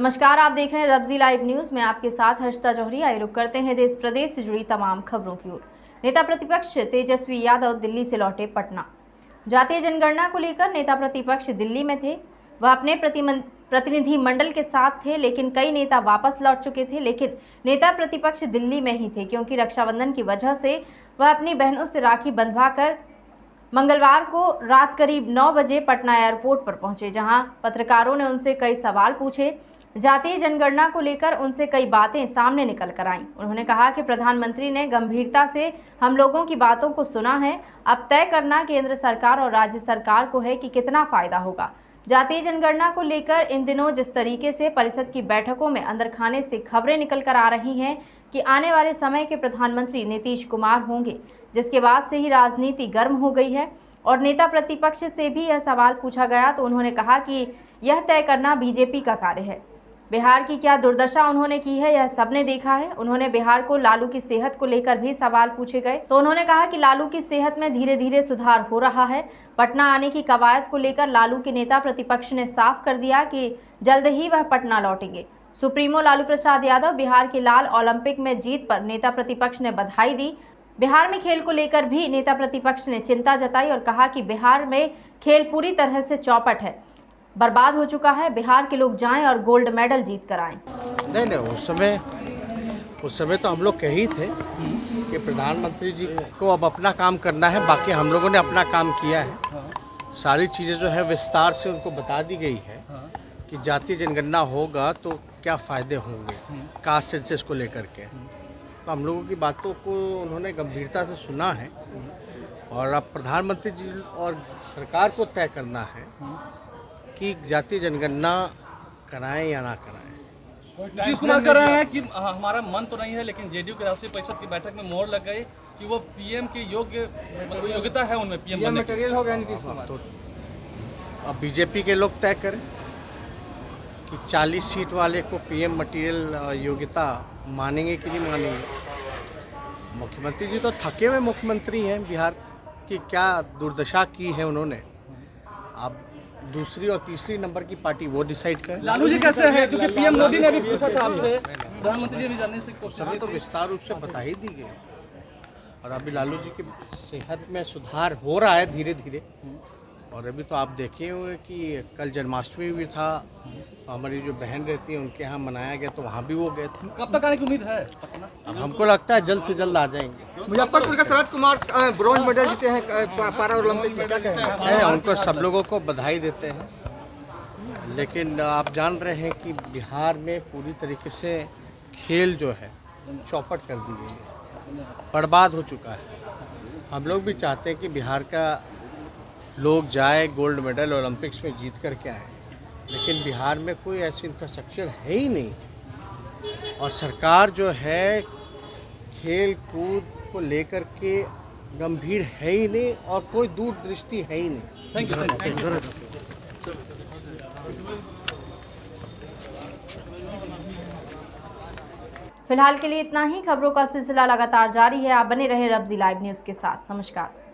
नमस्कार, आप देख रहे हैं रब्जी लाइव न्यूज में आपके साथ हर्षिता जौहरी। आइए रुक करते हैं देश प्रदेश से जुड़ी तमाम खबरों की ओर। नेता प्रतिपक्ष तेजस्वी यादव दिल्ली से लौटे पटना। जातीय जनगणना को लेकर नेता प्रतिपक्ष दिल्ली में थे। वह अपने प्रतिनिधि मंडल के साथ थे, लेकिन कई नेता वापस लौट चुके थे। लेकिन नेता प्रतिपक्ष दिल्ली में ही थे क्योंकि रक्षाबंधन की वजह से वह अपनी बहनों से राखी बंधवाकर मंगलवार को रात करीब 9 बजे पटना एयरपोर्ट पर पहुंचे, जहां पत्रकारों ने उनसे कई सवाल पूछे। जातीय जनगणना को लेकर उनसे कई बातें सामने निकल कर आईं। उन्होंने कहा कि प्रधानमंत्री ने गंभीरता से हम लोगों की बातों को सुना है। अब तय करना केंद्र सरकार और राज्य सरकार को है कि कितना फायदा होगा। जातीय जनगणना को लेकर इन दिनों जिस तरीके से परिषद की बैठकों में अंदर खाने से खबरें निकल कर आ रही हैं कि आने वाले समय के प्रधानमंत्री नीतीश कुमार होंगे, जिसके बाद से ही राजनीति गर्म हो गई है। और नेता प्रतिपक्ष से भी यह सवाल पूछा गया तो उन्होंने कहा कि यह तय करना बीजेपी का कार्य है। बिहार की क्या दुर्दशा उन्होंने की है, यह सबने देखा है। उन्होंने बिहार को लालू की सेहत को लेकर भी सवाल पूछे गए तो उन्होंने कहा कि लालू की सेहत में धीरे धीरे सुधार हो रहा है। पटना आने की कवायद को लेकर लालू के नेता प्रतिपक्ष ने साफ कर दिया कि जल्द ही वह पटना लौटेंगे। सुप्रीमो लालू प्रसाद यादव बिहार के लाल ओलंपिक में जीत पर नेता प्रतिपक्ष ने बधाई दी। बिहार में खेल को लेकर भी नेता प्रतिपक्ष ने चिंता जताई और कहा कि बिहार में खेल पूरी तरह से चौपट है, बर्बाद हो चुका है। बिहार के लोग जाएं और गोल्ड मेडल जीत कर आएं। नहीं, उस समय तो हम लोग कही थे कि प्रधानमंत्री जी को अब अपना काम करना है। बाकी हम लोगों ने अपना काम किया है। सारी चीज़ें जो है विस्तार से उनको बता दी गई है कि जातीय जनगणना होगा तो क्या फ़ायदे होंगे कास्ट सेंसस को लेकर के। तो हम लोगों की बातों को उन्होंने गंभीरता से सुना है और अब प्रधानमंत्री जी और सरकार को तय करना है कि जातीय जनगणना कराएं या ना कराएं। नीतीश कुमार कर रहे हैं कि हमारा मन तो नहीं है, लेकिन जेडीयू के राष्ट्रीय परिषद की बैठक में मोहर लग गई कि वो पीएम के योग्यता है, उनमें पीएम बनने मटेरियल हो गया नीतीश कुमार। तो अब बीजेपी के लोग तय करें कि 40 सीट वाले को पीएम मटेरियल योग्यता मानेंगे कि नहीं मानेंगे। मुख्यमंत्री जी तो थके हुए मुख्यमंत्री हैं। बिहार की क्या दुर्दशा की है उन्होंने, अब दूसरी और तीसरी नंबर की पार्टी वो डिसाइड करे। लालू जी कैसे हैं, क्योंकि पीएम मोदी ने भी पूछा था आपसे, प्रधानमंत्री जी ने जानने से कोशिश तो विस्तार रूप से बता ही दी गई और अभी लालू जी की सेहत में सुधार हो रहा है धीरे धीरे। और अभी तो आप देखे हुए कि कल जन्माष्टमी भी था, हमारी जो बहन रहती है उनके यहाँ मनाया गया, तो वहाँ भी वो गए थे। कब तक आने की उम्मीद है? अब हमको लगता है जल्द से जल्द आ जाएंगे। मुजफ्फरपुर के शरद कुमार ब्रॉन्ज मेडल जीते हैं पारा ओलंपिक में, क्या कहेंगे? उनको सब लोगों को बधाई देते हैं, लेकिन आप जान रहे हैं कि बिहार में पूरी तरीके से खेल जो है चौपट कर दी गई है, बर्बाद हो चुका है। हम लोग भी चाहते हैं कि बिहार का लोग जाए, गोल्ड मेडल ओलंपिक्स में जीत कर के आए, लेकिन बिहार में कोई ऐसी इंफ्रास्ट्रक्चर है ही नहीं। और सरकार जो है खेल कूद को लेकर के गंभीर है ही नहीं और कोई दूरदृष्टि है ही नहीं। Thank you. फिलहाल के लिए इतना ही। खबरों का सिलसिला लगातार जारी है। आप बने रहें रब्जी लाइव न्यूज के साथ। नमस्कार।